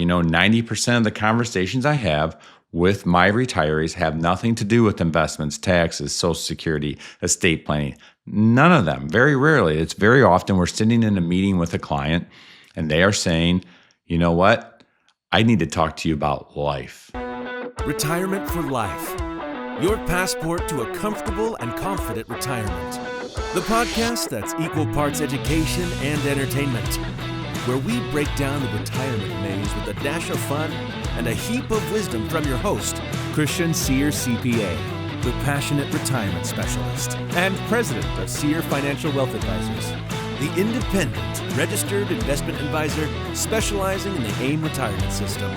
90% of the conversations I have with my retirees have nothing to do with investments, taxes, Social Security, estate planning. None of them. Very rarely. It's very often we're sitting in a meeting with a client and they are saying, you know what? I need to talk to you about life. Retirement for life. Your passport to a comfortable and confident retirement. The podcast that's equal parts education and entertainment, where we break down the retirement maze with a dash of fun and a heap of wisdom from your host, Christian Sear CPA, the passionate retirement specialist and president of Sear Financial Wealth Advisors, the independent registered investment advisor specializing in the AIM retirement system.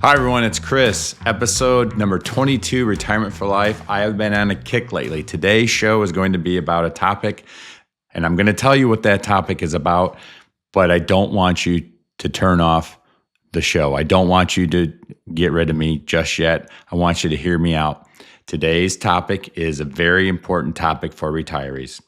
Hi everyone, it's Chris. Episode number 22, Retirement for Life. I have been on a kick lately. Today's show is going to be about a topic, and I'm going to tell you what that topic is about, but I don't want you to turn off the show. I don't want you to get rid of me just yet. I want you to hear me out. Today's topic is a very important topic for retirees.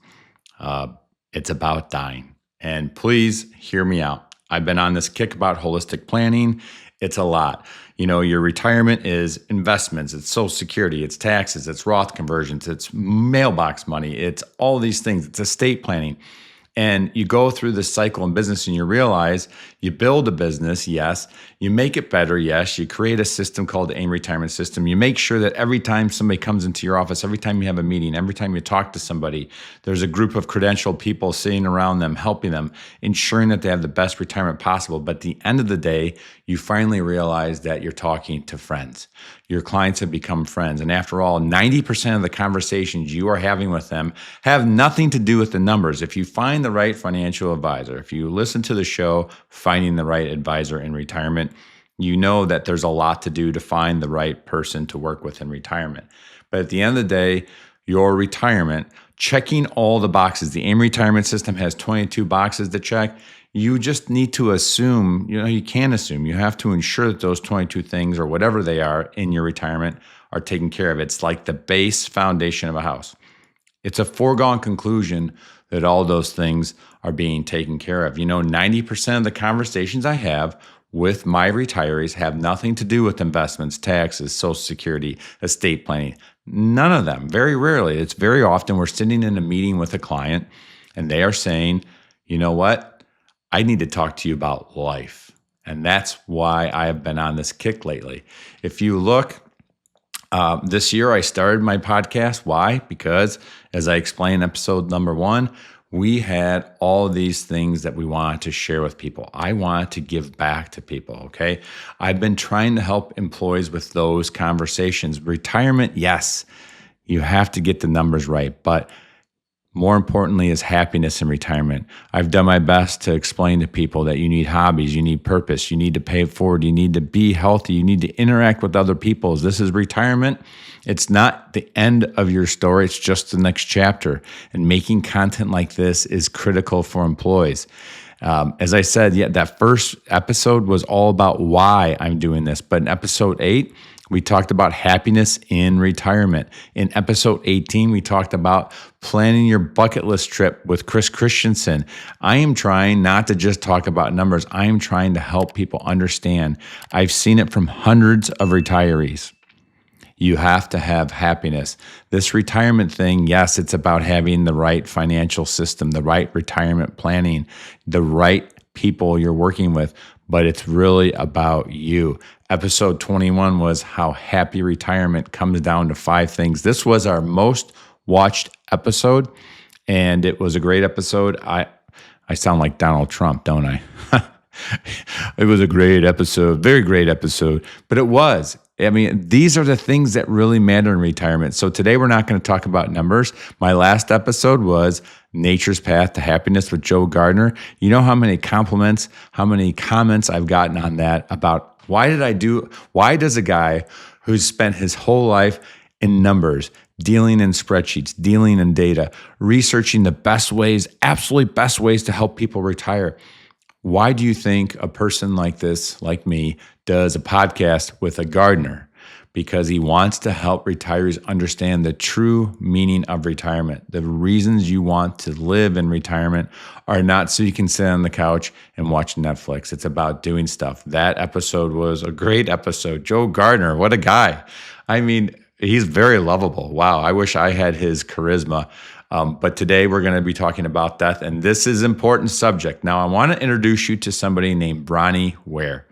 It's about dying. And please hear me out. I've been on this kick about holistic planning. It's a lot. Your retirement is investments, it's Social Security, it's taxes, it's Roth conversions, it's mailbox money, it's all these things, it's estate planning. And you go through this cycle in business and you realize you build a business, yes. You make it better, yes. You create a system called the AIM retirement system. You make sure that every time somebody comes into your office, every time you have a meeting, every time you talk to somebody, there's a group of credentialed people sitting around them, helping them, ensuring that they have the best retirement possible. But at the end of the day, you finally realize that you're talking to friends. Your clients have become friends. And after all, 90% of the conversations you are having with them have nothing to do with the numbers. If you find the right financial advisor, if you listen to the show, Finding the Right Advisor in Retirement, you know that there's a lot to do to find the right person to work with in retirement. But at the end of the day, your retirement, checking all the boxes, the AIM retirement system has 22 boxes to check. You just need to assume, you can't assume. You have to ensure that those 22 things or whatever they are in your retirement are taken care of. It's like the base foundation of a house. It's a foregone conclusion that all those things are being taken care of. 90% of the conversations I have with my retirees have nothing to do with investments, taxes, Social Security, estate planning. None of them. Very rarely. It's very often we're sitting in a meeting with a client and they are saying, you know what? I need to talk to you about life. And that's why I have been on this kick lately. If you look, this year I started my podcast. Why? Because as I explained in episode number 1, we had all these things that we wanted to share with people. I wanted to give back to people, okay? I've been trying to help employees with those conversations. Retirement, yes, you have to get the numbers right, but more importantly is happiness in retirement. I've done my best to explain to people that you need hobbies, you need purpose, you need to pay it forward, you need to be healthy, you need to interact with other people. This is retirement. It's not the end of your story, it's just the next chapter. And making content like this is critical for employees. As I said, that first episode was all about why I'm doing this. But in episode 8, we talked about happiness in retirement. In episode 18, we talked about planning your bucket list trip with Chris Christensen. I am trying not to just talk about numbers. I am trying to help people understand. I've seen it from hundreds of retirees. You have to have happiness. This retirement thing, yes, it's about having the right financial system, the right retirement planning, the right people you're working with, but it's really about you. Episode 21 was how happy retirement comes down to 5 things. This was our most watched episode, and it was a great episode. I sound like Donald Trump, don't I? It was a great episode, very great episode, but it was. These are the things that really matter in retirement. So today we're not going to talk about numbers. My last episode was Nature's Path to Happiness with Joe Gardner. You know how many compliments, how many comments I've gotten on that about why does a guy who's spent his whole life in numbers, dealing in spreadsheets, dealing in data, researching the best ways, absolute best ways to help people retire, why do you think a person like this, like me, does a podcast with a gardener? because he wants to help retirees understand the true meaning of retirement. The reasons you want to live in retirement are not so you can sit on the couch and watch Netflix. It's about doing stuff. That episode was a great episode. Joe Gardner, what a guy. I mean, he's very lovable. Wow, I wish I had his charisma. But today we're going to be talking about death, and this is an important subject. Now, I want to introduce you to somebody named Bronnie Ware.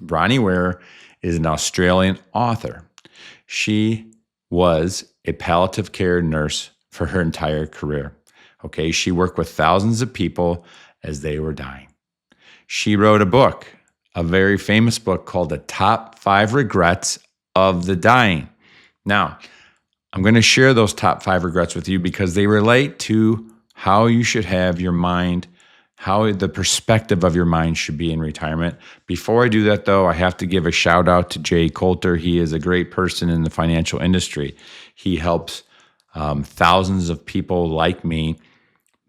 Bronnie Ware is an Australian author. She was a palliative care nurse for her entire career. Okay, she worked with thousands of people as they were dying. She wrote a book, a very famous book called The Top 5 Regrets of the Dying. Now, I'm going to share those top 5 regrets with you because they relate to how you should have your mind, how the perspective of your mind should be in retirement. Before I do that, though, I have to give a shout out to Jay Coulter. He is a great person in the financial industry. He helps thousands of people like me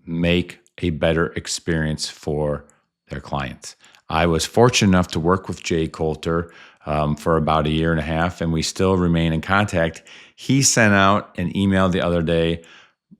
make a better experience for their clients. I was fortunate enough to work with Jay Coulter for about a year and a half, and we still remain in contact. He sent out an email the other day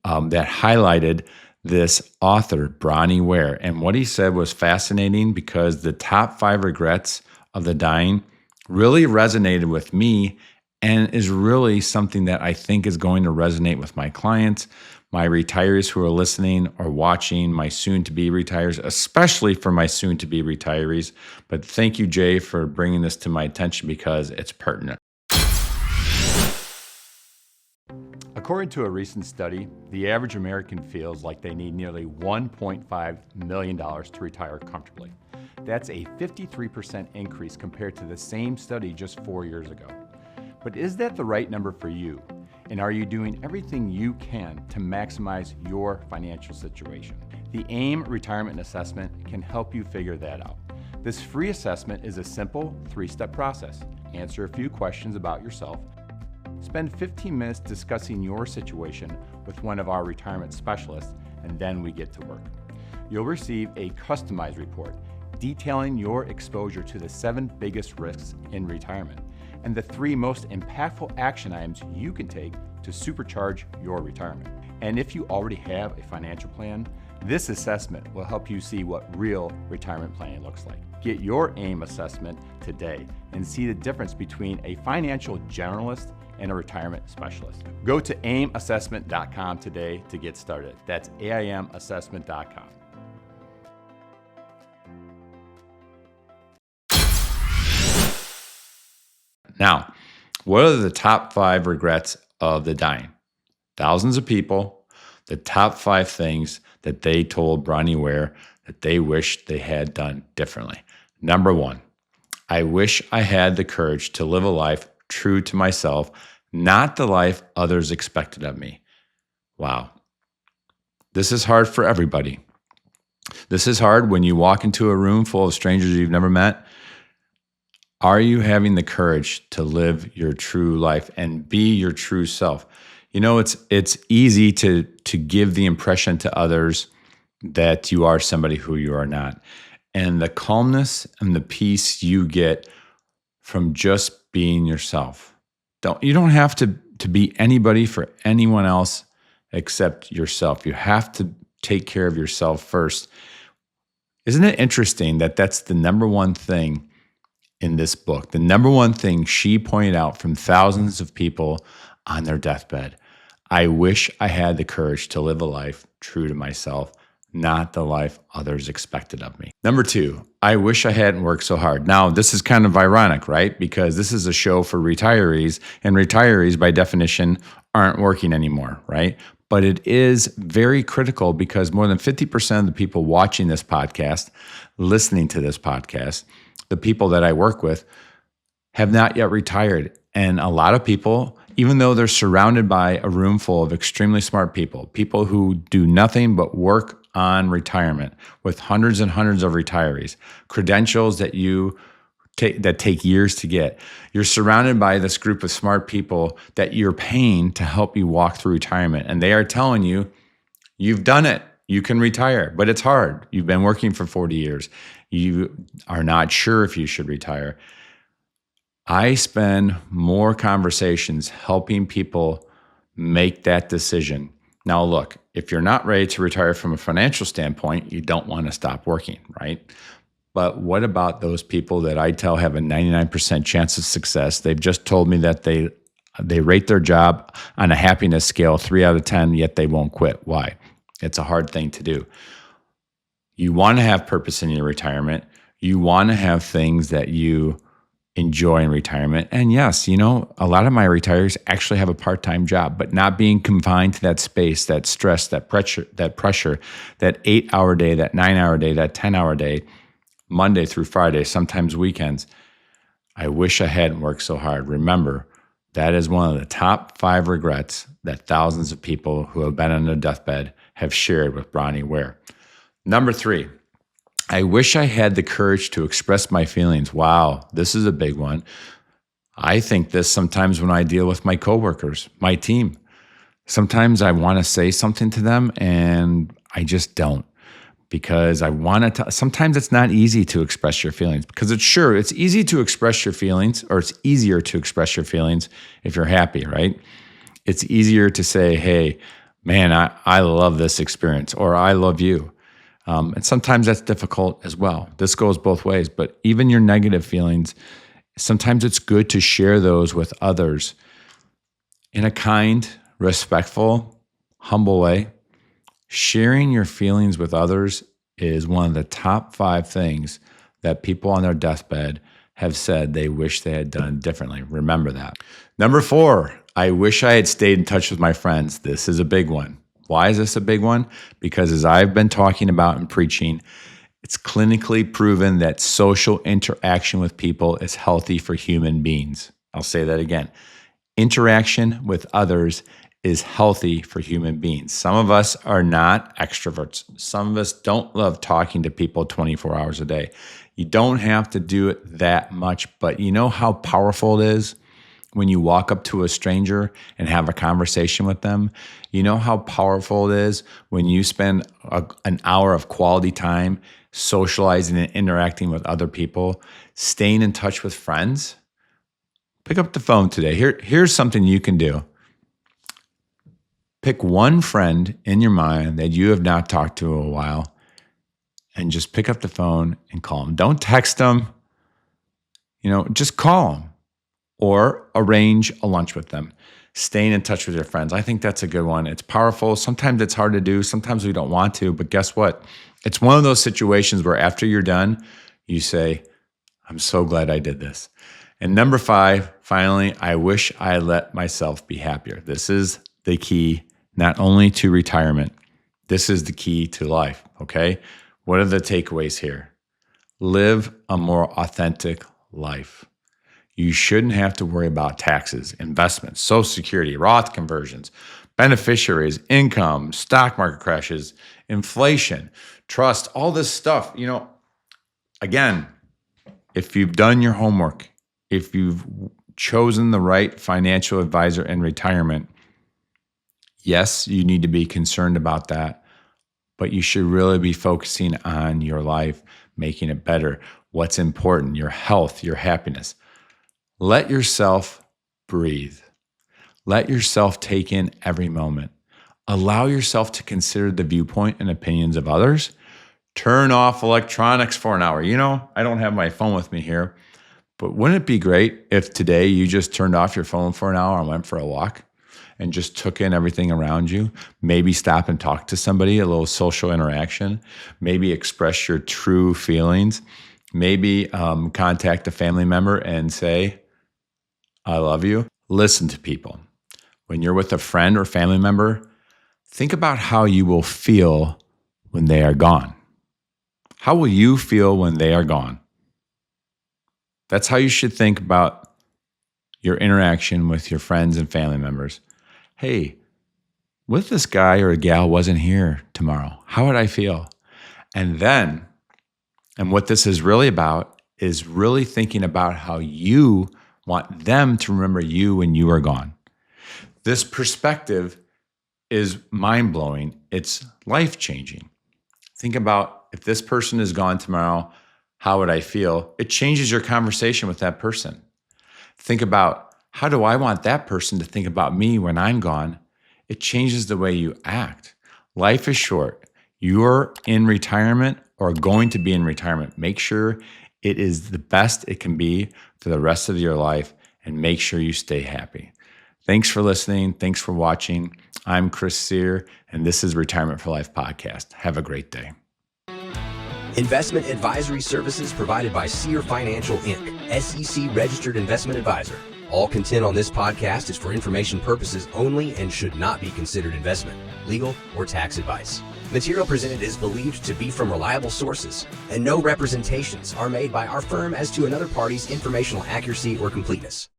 that highlighted this author, Bronnie Ware. And what he said was fascinating because the top 5 regrets of the dying really resonated with me and is really something that I think is going to resonate with my clients, my retirees who are listening or watching, my soon-to-be retirees, especially for my soon-to-be retirees. But thank you, Jay, for bringing this to my attention because it's pertinent. According to a recent study, the average American feels like they need nearly $1.5 million to retire comfortably. That's a 53% increase compared to the same study just 4 years ago. But is that the right number for you? And are you doing everything you can to maximize your financial situation? The AIM Retirement Assessment can help you figure that out. This free assessment is a simple 3-step process. Answer a few questions about yourself. Spend 15 minutes discussing your situation with one of our retirement specialists, and then we get to work. You'll receive a customized report detailing your exposure to the 7 biggest risks in retirement and the 3 most impactful action items you can take to supercharge your retirement. And if you already have a financial plan, this assessment will help you see what real retirement planning looks like. Get your AIM assessment today and see the difference between a financial generalist and a retirement specialist. Go to aimassessment.com today to get started. That's aimassessment.com. Now, what are the top 5 regrets of the dying? Thousands of people, the top 5 things that they told Bronnie Ware that they wished they had done differently. Number 1, I wish I had the courage to live a life true to myself, not the life others expected of me. Wow. This is hard for everybody. This is hard when you walk into a room full of strangers you've never met. Are you having the courage to live your true life and be your true self? You know, it's easy to give the impression to others that you are somebody who you are not. And the calmness and the peace you get from just being yourself. You don't have to be anybody for anyone else except yourself. You have to take care of yourself first. Isn't it interesting that that's the number one thing in this book? The number one thing she pointed out from thousands of people on their deathbed. I wish I had the courage to live a life true to myself, not the life others expected of me. Number 2, I wish I hadn't worked so hard. Now, this is kind of ironic, right? Because this is a show for retirees, and retirees, by definition, aren't working anymore, right? But it is very critical because more than 50% of the people watching this podcast, listening to this podcast, the people that I work with, have not yet retired. And a lot of people, even though they're surrounded by a room full of extremely smart people who do nothing but work on retirement with hundreds and hundreds of retirees, credentials that take years to get. You're surrounded by this group of smart people that you're paying to help you walk through retirement. And they are telling you, you've done it. You can retire, but it's hard. You've been working for 40 years. You are not sure if you should retire. I spend more conversations helping people make that decision. Now, look, if you're not ready to retire from a financial standpoint, you don't want to stop working, right? But what about those people that I tell have a 99% chance of success? They've just told me that they rate their job on a happiness scale 3 out of 10, yet they won't quit. Why? It's a hard thing to do. You want to have purpose in your retirement. You want to have things that you enjoy in retirement. And yes, a lot of my retirees actually have a part-time job, but not being confined to that space, that stress, that pressure, that 8-hour day, that 9-hour day, that 10-hour day, Monday through Friday, sometimes weekends. I wish I hadn't worked so hard. Remember, that is one of the top 5 regrets that thousands of people who have been on their deathbed have shared with Bronnie Ware. Number 3, I wish I had the courage to express my feelings. Wow, this is a big one. I think this sometimes when I deal with my coworkers, my team. Sometimes I want to say something to them and I just don't, because I want to. Sometimes it's not easy to express your feelings, because it's easy to express your feelings, or it's easier to express your feelings if you're happy, right? It's easier to say, hey, man, I love this experience, or I love you. And sometimes that's difficult as well. This goes both ways, but even your negative feelings, sometimes it's good to share those with others in a kind, respectful, humble way. Sharing your feelings with others is one of the top 5 things that people on their deathbed have said they wish they had done differently. Remember that. Number 4, I wish I had stayed in touch with my friends. This is a big one. Why is this a big one? Because as I've been talking about and preaching, it's clinically proven that social interaction with people is healthy for human beings. I'll say that again. Interaction with others is healthy for human beings. Some of us are not extroverts. Some of us don't love talking to people 24 hours a day. You don't have to do it that much, but you know how powerful it is when you walk up to a stranger and have a conversation with them? You know how powerful it is when you spend an hour of quality time socializing and interacting with other people, staying in touch with friends? Pick up the phone today. Here's something you can do. Pick one friend in your mind that you have not talked to in a while and just pick up the phone and call them. Don't text them. Just call them or arrange a lunch with them. Staying in touch with your friends. I think that's a good one. It's powerful. Sometimes it's hard to do. Sometimes we don't want to, but guess what? It's one of those situations where after you're done, you say, I'm so glad I did this. And number 5, finally, I wish I let myself be happier. This is the key, not only to retirement, this is the key to life, okay? What are the takeaways here? Live a more authentic life. You shouldn't have to worry about taxes, investments, Social Security, Roth conversions, beneficiaries, income, stock market crashes, inflation, trust, all this stuff. Again, if you've done your homework, if you've chosen the right financial advisor in retirement, yes, you need to be concerned about that, but you should really be focusing on your life, making it better. What's important, your health, your happiness. Let yourself breathe. Let yourself take in every moment. Allow yourself to consider the viewpoint and opinions of others. Turn off electronics for an hour. I don't have my phone with me here, but wouldn't it be great if today you just turned off your phone for an hour and went for a walk and just took in everything around you? Maybe stop and talk to somebody, a little social interaction. Maybe express your true feelings. Maybe contact a family member and say, I love you. Listen to people. When you're with a friend or family member, think about how you will feel when they are gone. How will you feel when they are gone? That's how you should think about your interaction with your friends and family members. Hey, what if this guy or gal wasn't here tomorrow? How would I feel? And what this is really about is really thinking about how you want them to remember you when you are gone. This perspective is mind-blowing. It's life-changing. Think about, if this person is gone tomorrow, how would I feel? It changes your conversation with that person. think about, how do I want that person to think about me when I'm gone? It changes the way you act. Life is short. You're in retirement or going to be in retirement. Make sure it is the best it can be for the rest of your life, and make sure you stay happy. Thanks for listening. Thanks for watching. I'm Chris Sear, and this is Retirement for Life Podcast. Have a great day. Investment advisory services provided by Sear Financial, Inc., SEC registered investment advisor. All content on this podcast is for information purposes only and should not be considered investment, legal, or tax advice. Material presented is believed to be from reliable sources, and no representations are made by our firm as to another party's informational accuracy or completeness.